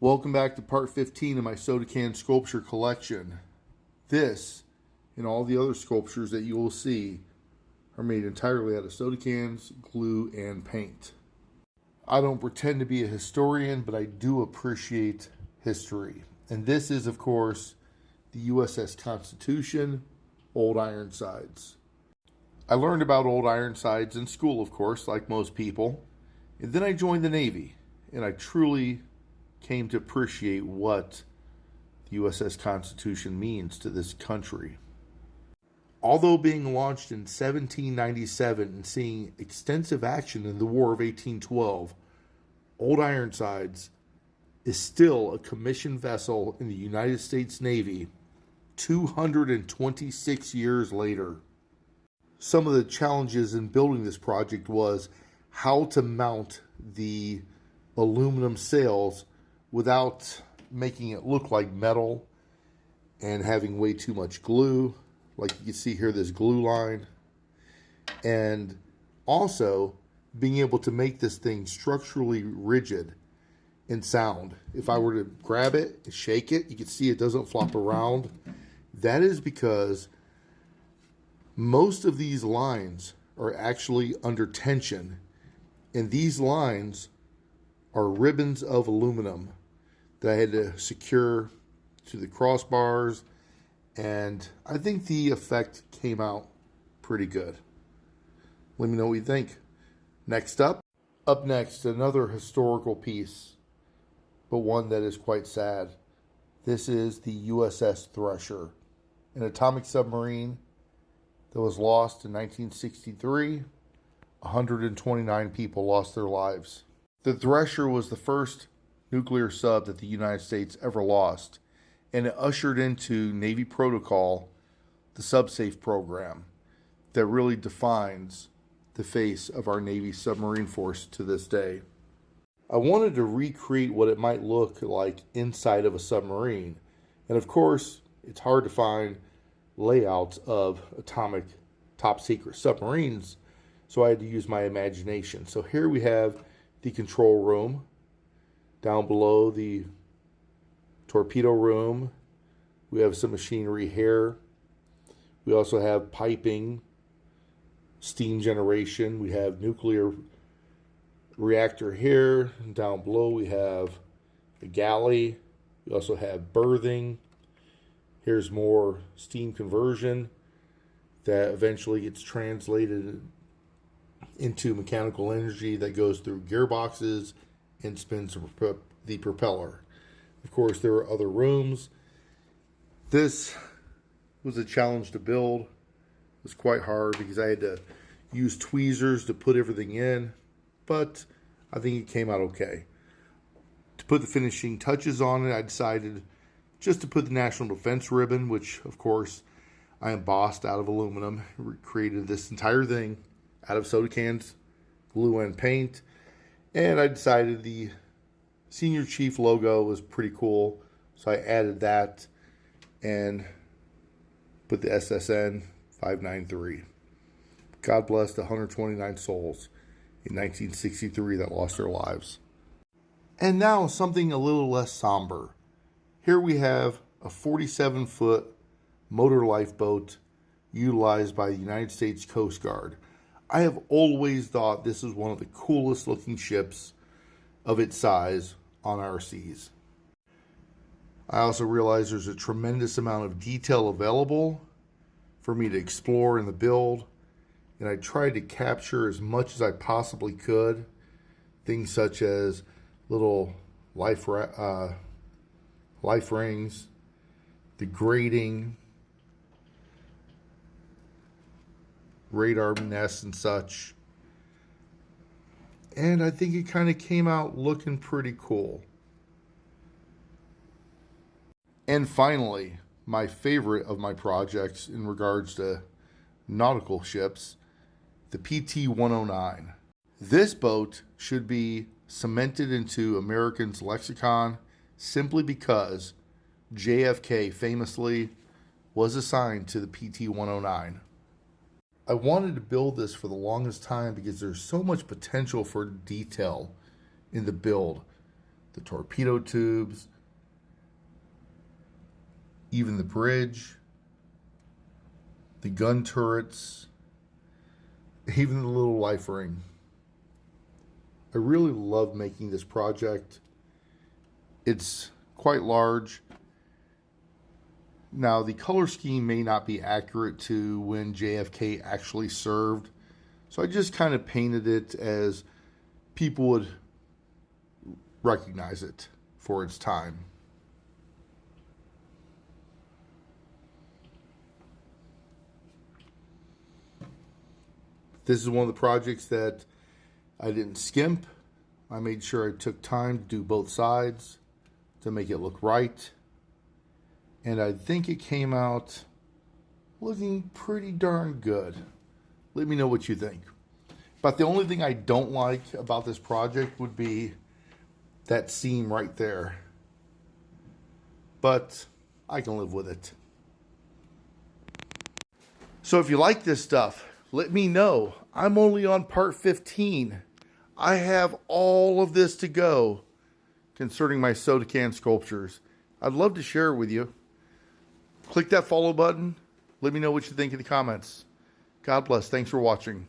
Welcome back to part 15 of my soda can sculpture collection. This and all the other sculptures that you will see are made entirely out of soda cans, glue, and paint. I don't pretend to be a historian, but I do appreciate history. And this is, of course, the USS Constitution, Old Ironsides. I learned about Old Ironsides in school, of course, like most people. And then I joined the Navy, and I truly came to appreciate what the USS Constitution means to this country. Although being launched in 1797 and seeing extensive action in the War of 1812, Old Ironsides is still a commissioned vessel in the United States Navy 226 years later. Some of the challenges in building this project was how to mount the aluminum sails without making it look like metal and having way too much glue. Like you can see here, this glue line. And also being able to make this thing structurally rigid and sound. If I were to grab it, shake it, you can see it doesn't flop around. That is because most of these lines are actually under tension. And these lines are ribbons of aluminum that I had to secure to the crossbars, and I think the effect came out pretty good. Let me know what you think. Up next, another historical piece, but one that is quite sad. This is the USS Thresher, an atomic submarine that was lost in 1963. 129 people lost their lives. The Thresher was the first nuclear sub that the United States ever lost, and it ushered into Navy protocol the SubSafe program that really defines the face of our Navy submarine force to this day. I wanted to recreate what it might look like inside of a submarine, and of course it's hard to find layouts of atomic top secret submarines, so I had to use my imagination. So here we have the control room. Down below, the torpedo room. We have some machinery here. We also have piping, steam generation. We have nuclear reactor here. And down below, we have a galley. We also have berthing. Here's more steam conversion that eventually gets translated into mechanical energy that goes through gearboxes and spins the propeller. Of course, there are other rooms. This was a challenge to build. It was quite hard because I had to use tweezers to put everything in, but I think it came out okay. To put the finishing touches on it, I decided just to put the National Defense ribbon, which of course I embossed out of aluminum. Created this entire thing out of soda cans, glue, and paint. And I decided the Senior Chief logo was pretty cool, so I added that and put the SSN 593. God bless the 129 souls in 1963 that lost their lives. And now something a little less somber. Here we have a 47-foot motor lifeboat utilized by the United States Coast Guard. I have always thought this is one of the coolest looking ships of its size on our seas. I also realize there's a tremendous amount of detail available for me to explore in the build, and I tried to capture as much as I possibly could. Things such as little life rings, the grating, radar nests and such. And I think it kind of came out looking pretty cool. And finally, my favorite of my projects in regards to nautical ships, the PT-109. This boat should be cemented into Americans' lexicon simply because JFK famously was assigned to the PT-109. I wanted to build this for the longest time because there's so much potential for detail in the build. the torpedo tubes, even the bridge, the gun turrets, even the little life ring. I really love making this project. It's quite large. Now, the color scheme may not be accurate to when JFK actually served, so I just kind of painted it as people would recognize it for its time. This is one of the projects that I didn't skimp. I made sure I took time to do both sides to make it look right. And I think it came out looking pretty darn good. Let me know what you think. But the only thing I don't like about this project would be that seam right there. But I can live with it. So if you like this stuff, let me know. I'm only on part 15. I have all of this to go concerning my soda can sculptures. I'd love to share it with you. Click that follow button. Let me know what you think in the comments. God bless. Thanks for watching.